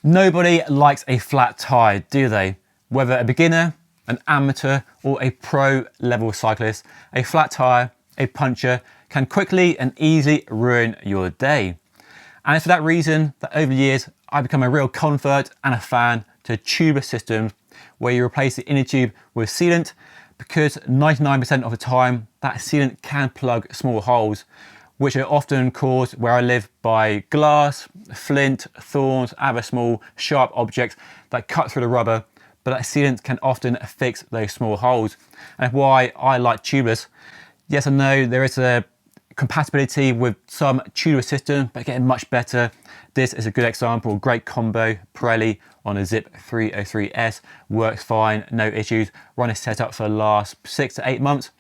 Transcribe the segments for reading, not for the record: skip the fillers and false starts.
Nobody likes a flat tyre, do they? Whether a beginner, an amateur or a pro level cyclist, a flat tyre, a puncture can quickly and easily ruin your day. And it's for that reason that over the years I've become a real convert and a fan to tubeless systems where you replace the inner tube with sealant, because 99% of the time that sealant can plug small holes, which are often caused where I live by glass, flint, thorns, other small sharp objects that cut through the rubber, but that sealant can often fix those small holes. And why I like tubeless. Yes, I know there is a compatibility with some tubeless systems, but getting much better. This is a good example, great combo. Pirelli on a Zip 303S works fine, no issues. Run a setup for the last 6 to 8 months.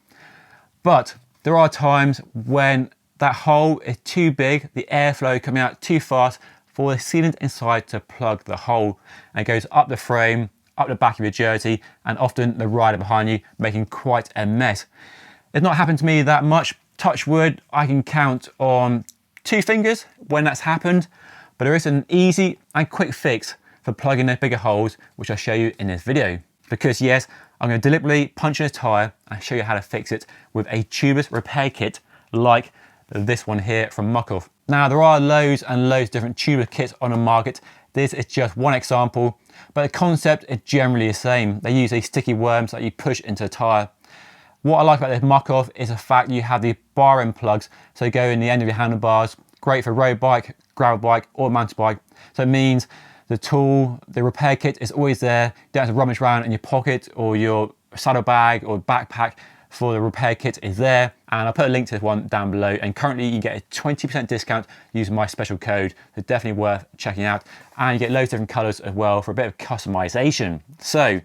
But there are times when that hole is too big, the airflow coming out too fast for the sealant inside to plug the hole, and it goes up the frame, up the back of your jersey, and often the rider behind you, making quite a mess. It's not happened to me that much. Touch wood, I can count on 2 fingers when that's happened, but there is an easy and quick fix for plugging those bigger holes, which I'll show you in this video. Because yes, I'm going to deliberately puncture a tyre and show you how to fix it with a tubeless repair kit like this one here from Muckle. Now there are loads and loads of different tubeless kits on the market. This is just one example, but the concept is generally the same. They use these sticky worms that you push into the tyre. What I like about this Muckle is the fact you have the bar end plugs, so they go in the end of your handlebars. Great for road bike, gravel bike or mountain bike. So it means the tool, the repair kit is always there. You don't have to rummage around in your pocket or your saddle bag or backpack, for the repair kit is there. And I'll put a link to this one down below, and currently you get a 20% discount using my special code, so definitely worth checking out. And you get loads of different colors as well for a bit of customization. So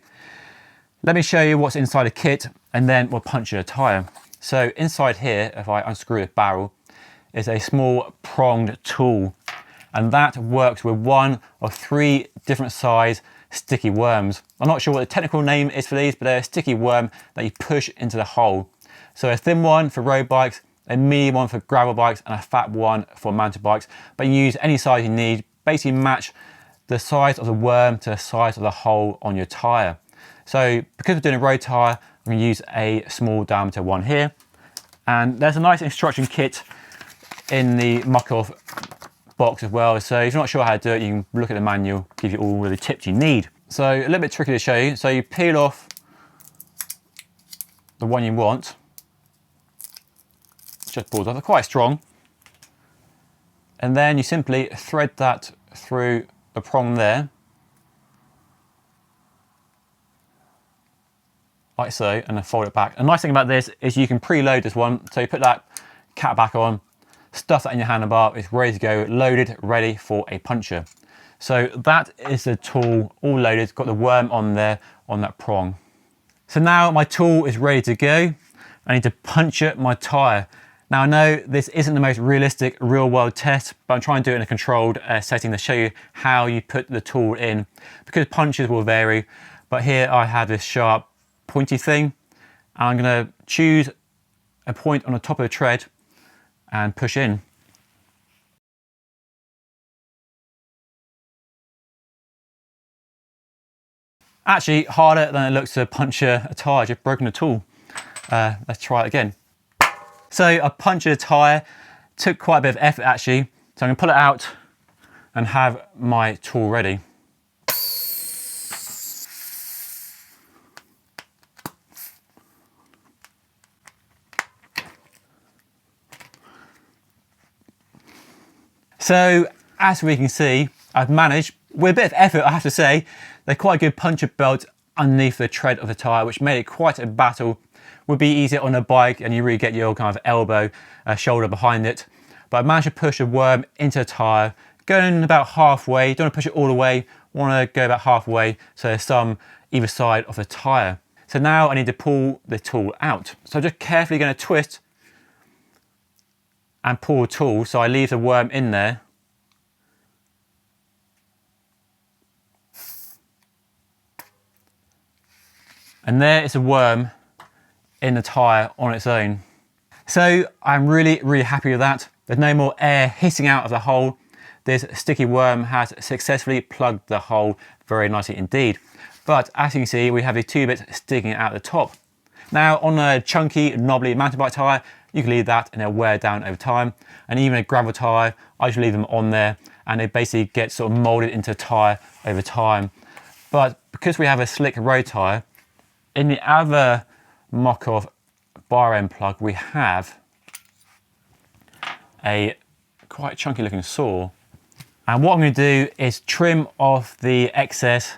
let me show you what's inside the kit and then we'll puncture a tyre. So inside here, if I unscrew the barrel, is a small pronged tool, and that works with one of 3 different size sticky worms. I'm not sure what the technical name is for these, but they're a sticky worm that you push into the hole. So a thin one for road bikes, a medium one for gravel bikes, and a fat one for mountain bikes. But you use any size you need, basically match the size of the worm to the size of the hole on your tyre. So because we're doing a road tyre, I'm going to use a small diameter one here. And there's a nice instruction kit in the Muckle box as well. So if you're not sure how to do it, you can look at the manual, give you all the tips you need. So a little bit tricky to show you. So you peel off the one you want. Just pulls off, they're quite strong. And then you simply thread that through the prong there. Like so, and then fold it back. The nice thing about this is you can preload this one. So you put that cap back on, stuff that in your handlebar, it's ready to go, loaded, ready for a puncture. So that is the tool all loaded, got the worm on there on that prong. So now my tool is ready to go. I need to puncture my tyre. Now I know this isn't the most realistic real world test, but I'm trying to do it in a controlled setting to show you how you put the tool in, because punctures will vary. But here I have this sharp pointy thing, and I'm going to choose a point on the top of the tread and push in. Actually harder than it looks to puncture a tyre, just broken the tool. Let's try it again. So I punctured a tyre, took quite a bit of effort actually, so I'm going to pull it out and have my tool ready. So as we can see, I've managed, with a bit of effort I have to say, they're quite a good puncture belt underneath the tread of the tyre, which made it quite a battle. Would be easier on a bike and you really get your kind of elbow, shoulder behind it. But I managed to push a worm into the tyre, going about halfway. You don't want to push it all the way, want to go about halfway, so there's some either side of the tyre. So now I need to pull the tool out. So I'm just carefully going to twist and pull the tool so I leave the worm in there. And there is a worm in the tyre on its own. So I'm really happy with that. There's no more air hissing out of the hole. this sticky worm has successfully plugged the hole very nicely indeed. But as you can see, we have these two bits sticking out the top. Now on a chunky, knobbly mountain bike tyre, you can leave that and they'll wear down over time. And even a gravel tyre, I just leave them on there and they basically get sort of moulded into a tyre over time. But because we have a slick road tyre, in the other mock-off bar end plug, we have a quite chunky looking saw. And what I'm going to do is trim off the excess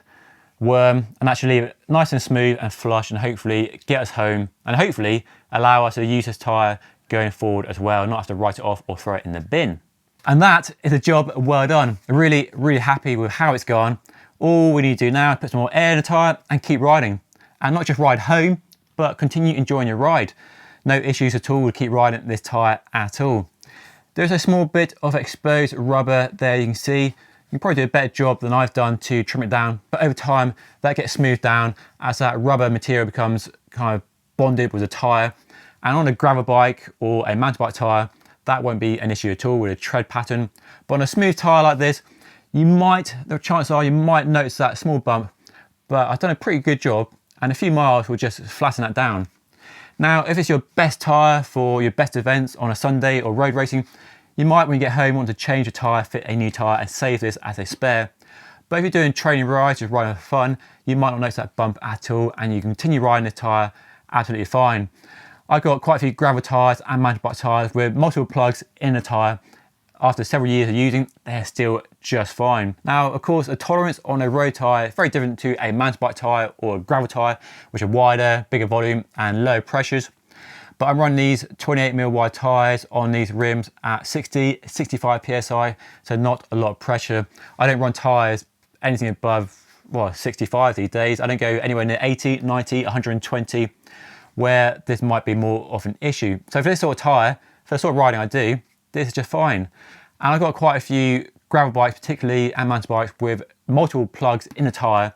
worm and actually leave it nice and smooth and flush and hopefully get us home and hopefully allow us to use this tyre going forward as well, not have to write it off or throw it in the bin. And that is a job well done. I'm really, really happy with how it's gone. All we need to do now is put some more air in the tyre and keep riding. And not just ride home, but continue enjoying your ride. No issues at all with keep riding this tyre at all. There's a small bit of exposed rubber there you can see. You can probably do a better job than I've done to trim it down, but over time that gets smoothed down as that rubber material becomes kind of bonded with the tyre. And on a gravel bike or a mountain bike tyre, that won't be an issue at all with a tread pattern. But on a smooth tyre like this, the chances are you might notice that small bump, but I've done a pretty good job and a few miles will just flatten that down. Now, if it's your best tyre for your best events on a Sunday or road racing, you might, when you get home, want to change the tyre, fit a new tyre and save this as a spare. But if you're doing training rides, just riding for fun, you might not notice that bump at all and you can continue riding the tyre absolutely fine. I've got quite a few gravel tyres and mountain bike tyres with multiple plugs in the tyre. After several years of using, they're still just fine. Now, of course, a tolerance on a road tyre is very different to a mountain bike tyre or a gravel tyre, which are wider, bigger volume and low pressures. But I'm running these 28mm wide tyres on these rims at 60, 65 PSI, so not a lot of pressure. I don't run tyres anything above, well, 65 these days. I don't go anywhere near 80, 90, 120, where this might be more of an issue. So for this sort of tyre, for the sort of riding I do, this is just fine. And I've got quite a few gravel bikes particularly and mountain bikes with multiple plugs in the tyre.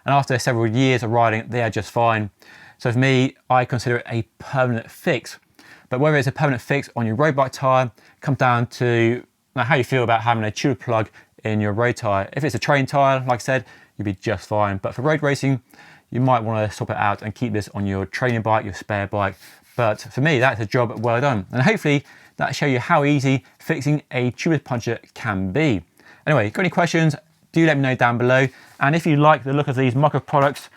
And after several years of riding, they are just fine. So for me, I consider it a permanent fix. But whether it's a permanent fix on your road bike tyre, comes down to how you feel about having a tube plug in your road tyre. If it's a train tyre, like I said, you'll be just fine. But for road racing, you might want to swap it out and keep this on your training bike, your spare bike. But for me, that's a job well done. And hopefully that'll show you how easy fixing a tubeless puncture can be. Anyway, got any questions, do let me know down below. And if you like the look of these mock-up products,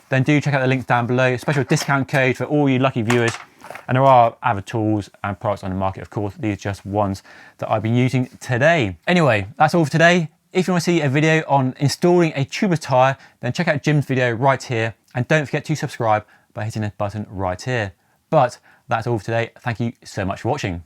then do check out the links down below. Special discount code for all you lucky viewers. And there are other tools and products on the market, of course. These are just ones that I've been using today. Anyway, that's all for today. If you want to see a video on installing a tubeless tyre, then check out Jim's video right here. And don't forget to subscribe by hitting the button right here. But that's all for today. Thank you so much for watching.